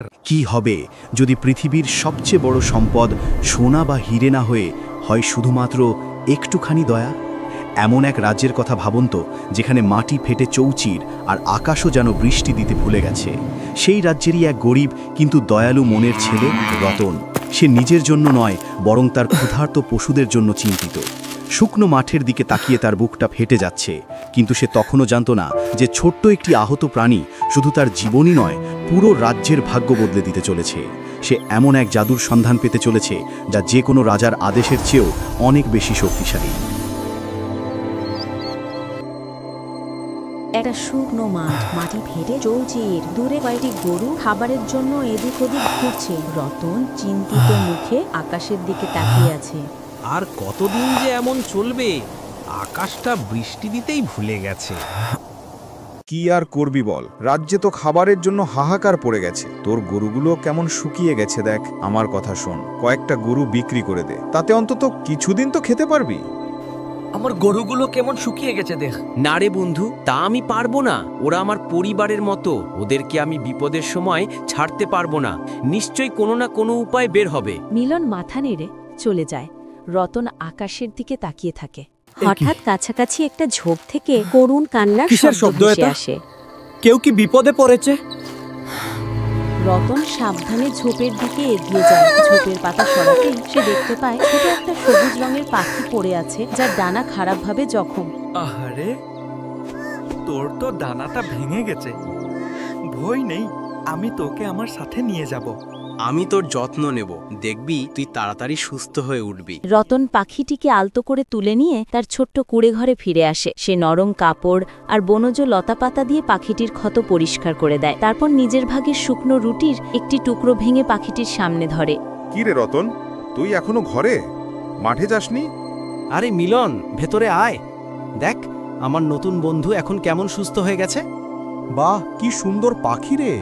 কি হবে যদি পৃথিবীর সবচেয়ে বড় সম্পদ সোনা বা হিরে না হয়ে হয় শুধুমাত্র একটুখানি দয়া? এমন এক রাজ্যের কথা ভাবুন তো, যেখানে মাটি ফেটে চৌচির আর আকাশও যেন বৃষ্টি দিতে ভুলে গেছে। সেই রাজ্যেরই এক গরিব কিন্তু দয়ালু মনের ছেলে রতন। সে নিজের জন্য নয়, বরং তার ক্ষুধার্ত পশুদের জন্য চিন্তিত। শুকনো মাঠের দিকে তাকিয়ে তার বুকটা ফেটে যাচ্ছে, কিন্তু সে তখনও জানত না যে ছোট্ট একটি আহত প্রাণী শুধু তার জীবনই নয়, পুরো রাজ্যের ভাগ্য বদলে দিতে চলেছে। সে এমন এক জাদুর সন্ধান পেতে চলেছে যা যে কোনো রাজার আদেশের চেয়েও অনেক বেশি শক্তিশালী। একটা শুকনো মাঠ, মাটি ফেটে চৌচির, দূরে কয়েকটি গরু খাবারের জন্য এদিক ওদিক ঘুরছে। রতন চিন্তিত মুখে আকাশের দিকে তাকিয়ে আছে। আর কতদিন যে এমন চলবে? আকাশটা বৃষ্টি দিতেই ভুলে গেছে। কি আর করবি বল, রাজ্যে তো খাবারের জন্য হাহাকার পড়ে গেছে। তোর গরুগুলো কেমন শুকিয়ে গেছে দেখ। আমার কথা শোন, কয়েকটা গরু বিক্রি করে দে, তাতে অন্তত কিছুদিন তো খেতে পারবি। আমার গরুগুলো কেমন শুকিয়ে গেছে দেখ। না রে বন্ধু, তা আমি পারবো না। ওরা আমার পরিবারের মতো, ওদেরকে আমি বিপদের সময় ছাড়তে পারবো না। নিশ্চয়ই কোনো না কোনো উপায় বের হবে। মিলন মাথা নেড়ে চলে যায়। রতন আকাশের দিকে তাকিয়ে থাকে। হঠাৎ কাছাকাছি একটা ঝোপ থেকে করুণ কান্নার শব্দ ভেসে আসে। কেউ কি বিপদে পড়েছে? রতন সাবধানে ঝোপের দিকে এগিয়ে যায়। ঝোপের পাতা সরাতেই সে দেখতে পায় ছোট একটা সবুজ রঙের পাখি পড়ে আছে, যার ডানা খারাপভাবে জখম। আহারে, তোর তো ডানাটা ভেঙে গেছে। ভয় নেই, আমি তোকে আমার সাথে নিয়ে যাব। আমি তোর যত্ন নেব, দেখবি তুই তাড়াতাড়ি সুস্থ হয়ে উঠবি। রতন পাখিটিকে আলতো করে তুলে নিয়ে তার ছোট্ট কুঁড়ে ঘরে ফিরে আসে। সে নরম কাপড় আর বনজ লতাপাতা দিয়ে পাখিটির ক্ষত পরিষ্কার করে দেয়। তারপর নিজের ভাগের শুকনো রুটির একটি টুকরো ভেঙে পাখিটির সামনে ধরে। কি রে রতন, তুই এখনো ঘরে? মাঠে যাসনি? আরে মিলন, ভেতরে আয়। দেখ আমার নতুন বন্ধু এখন কেমন সুস্থ হয়ে গেছে। বাহ, কি সুন্দর পাখি রে।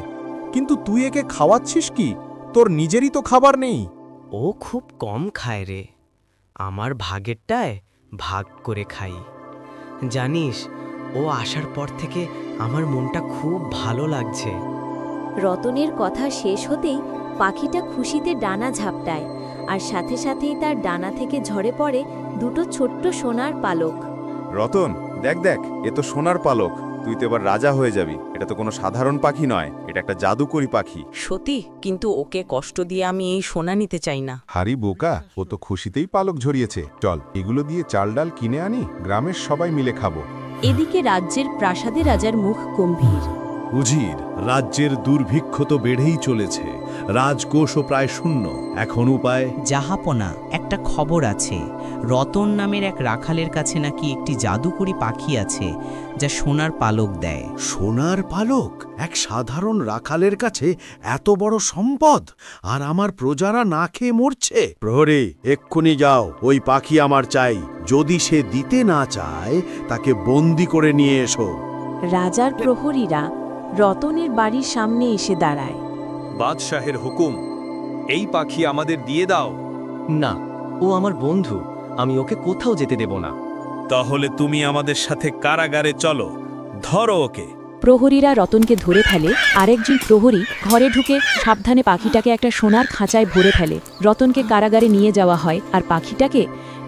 কিন্তু তুই একে খাওয়াচ্ছিস কি? তোর নিজেরই তো খাবার নেই। ও খুব কম খায় রে, আমার ভাগেরটায় ভাগ করে খাই। জানিস, ও আসার পর থেকে আমার মনটা খুব ভালো লাগছে। রতনের কথা শেষ হতেই পাখিটা খুশিতে ডানা ঝাপটায়, আর সাথে সাথেই তার ডানা থেকে ঝরে পড়ে দুটো ছোট্ট সোনার পালক। রতন, দেখ দেখ, এ তো সোনার পালক। তুই তো এবার রাজা হয়ে যাবি। এটা তো কোনো সাধারণ পাখি নয়, এটা একটা জাদুকরী পাখি। সত্যি, কিন্তু ওকে কষ্ট দিয়ে আমি এই সোনা নিতে চাই না। হারি বোকা, ও তো খুশিতেই পালক ঝরিয়েছে। চল, এগুলো দিয়ে চাল ডাল কিনে আনি, গ্রামের সবাই মিলে খাবো। এদিকে রাজ্যের প্রাসাদে রাজার মুখ গম্ভীর। উজির, রাজ্যের দুর্ভিক্ষ তো বেড়েই চলেছে। রাজকোষও প্রায় শূন্য। এখন উপায়? জাহাপনা, একটা খবর আছে। রতন নামের এক রাখালের কাছে নাকি একটি জাদুকরী পাখি আছে যা সোনার পালক দেয়। সোনার পালক? এক সাধারণ রাখালের কাছে এত বড় সম্পদ, আর আমার প্রজারা না খেয়ে মরছে? প্রহরী, এক্ষুনি যাও, ওই পাখি আমার চাই। যদি সে দিতে না চায়, তাকে বন্দি করে নিয়ে এসো। রাজার প্রহরীরা রতনের বাড়ির সামনে এসে দাঁড়ায়। বাদশাহের হুকুম, এই পাখি আমাদের দিয়ে দাও। না, ও আমার বন্ধু, আমি ওকে কোথাও যেতে দেব না। তাহলে তুমি আমাদের সাথে কারাগারে চলো, ধরো ওকে। প্রহরীরা রতনকে ধরে ফেলে। আরেকজন প্রহরী ঘরে ঢুকে সাবধানে পাখিটাকে একটা সোনার খাঁচায় ভরে ফেলে। রতনকে কারাগারে নিয়ে যাওয়া হয়, আর পাখিটাকে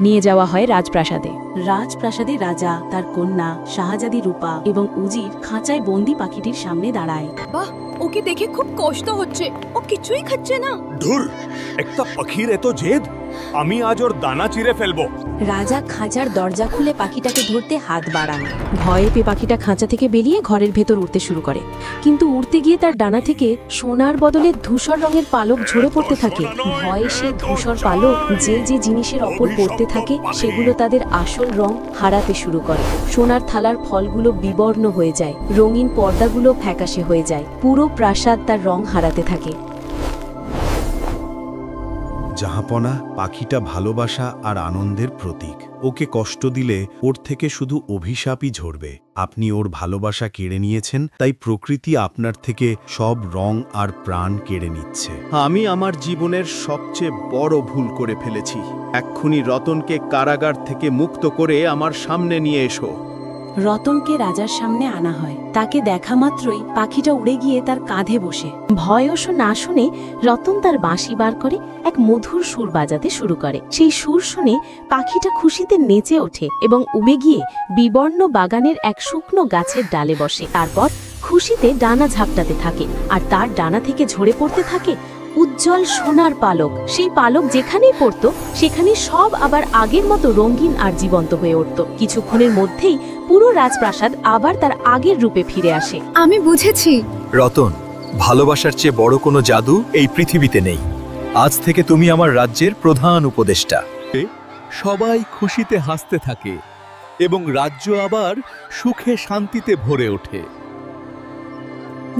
নিয়ে যাওয়া হয় রাজপ্রাসাদে। রাজপ্রাসাদে রাজা, তার কন্যা শাহজাদি রূপা এবং উজির খাঁচায় বন্দি পাখিটির সামনে দাঁড়ায়। বাহ, ওকে দেখে খুব কষ্ট হচ্ছে। ও কিছুই খাচ্ছে না। ধুর, একটা পাখির এত জেদ! আমি আজ ওর দানা চিরে ফেলবো। রাজা খাঁচার দরজা খুলে পাখিটাকে ধরতে হাত বাড়ান। ভয়ে পেয়ে পাখিটা খাঁচা থেকে বেরিয়ে ঘরের ভেতর উড়তে শুরু করে, কিন্তু উড়তে গিয়ে তার ডানা থেকে সোনার বদলে ধূসর রঙের পালক ঝরে পড়তে থাকে। ভয়ে সে ধূসর পালক যে যে জিনিসের ওপর পড়তে থাকে সেগুলো তাদের আসল রং হারাতে শুরু করে। সোনার থালার ফলগুলো বিবর্ণ হয়ে যায়, রঙিন পর্দাগুলো ফ্যাকাশে হয়ে যায়, পুরো প্রাসাদ তার রং হারাতে থাকে। জাহাপনা, পাখিটা ভালোবাসা আর আনন্দের প্রতীক। ওকে কষ্ট দিলে ওর থেকে শুধু অভিশাপই ঝরবে। আপনি ওর ভালোবাসা কেড়ে নিয়েছেন, তাই প্রকৃতি আপনার থেকে সব রং আর প্রাণ কেড়ে নিচ্ছে। আমি আমার জীবনের সবচেয়ে বড় ভুল করে ফেলেছি। এক্ষুনি রতনকে কারাগার থেকে মুক্ত করে আমার সামনে নিয়ে এসো। রতনকে রাজার সামনে আনা হয়। তাকে দেখা মাত্রই পাখিটা উড়ে গিয়ে তার কাঁধে বসে। ভয়স না শুনে রতন তার বাঁশি বার করে এক মধুর সুর বাজাতে শুরু করে। সেই সুর শুনে পাখিটা খুশিতে নেচে ওঠে এবং উড়ে গিয়ে বিবর্ণ বাগানের এক শুকনো গাছের ডালে বসে। তারপর খুশিতে ডানা ঝাপটাতে থাকে আর তার ডানা থেকে ঝরে পড়তে থাকে উজ্জ্বল সোনার পালক। সেই পালক যেখানেই পড়তো সেখানে সব আবার আগের মতো রঙিন আর জীবন্ত হয়ে উঠত। কিছুক্ষণের মধ্যেই পুরো রাজপ্রাসাদ আবার তার আগের রূপে ফিরে আসে। আমি বুঝেছি। রতন, ভালোবাসার চেয়ে বড় কোনো জাদু এই পৃথিবীতে নেই। আজ থেকে তুমি আমার রাজ্যের প্রধান উপদেষ্টা। সবাই খুশিতে হাসতে থাকে এবং রাজ্য আবার সুখে শান্তিতে ভরে ওঠে।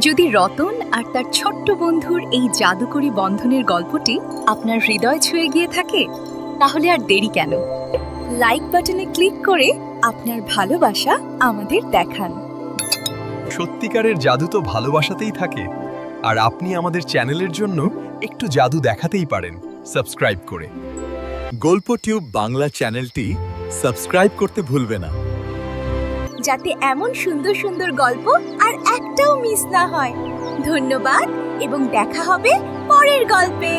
যদি রতন আর তার ছোট্ট বন্ধুর এই জাদুকরী বন্ধনের গল্পটি আপনার হৃদয় ছুঁয়ে গিয়ে থাকে, তাহলে আর দেরি কেন? লাইক বাটনে ক্লিক করে আপনার ভালোবাসা আমাদের দেখান। সত্যিকারের জাদু তো ভালোবাসাতেই থাকে, আর আপনি আমাদের চ্যানেলের জন্য একটু জাদু দেখাতেই পারেন সাবস্ক্রাইব করে। গল্প টিউব বাংলা চ্যানেলটি সাবস্ক্রাইব করতে ভুলবে না, যাতে এমন সুন্দর সুন্দর গল্প আর একটাও মিস না হয়। ধন্যবাদ এবং দেখা হবে পরের গল্পে।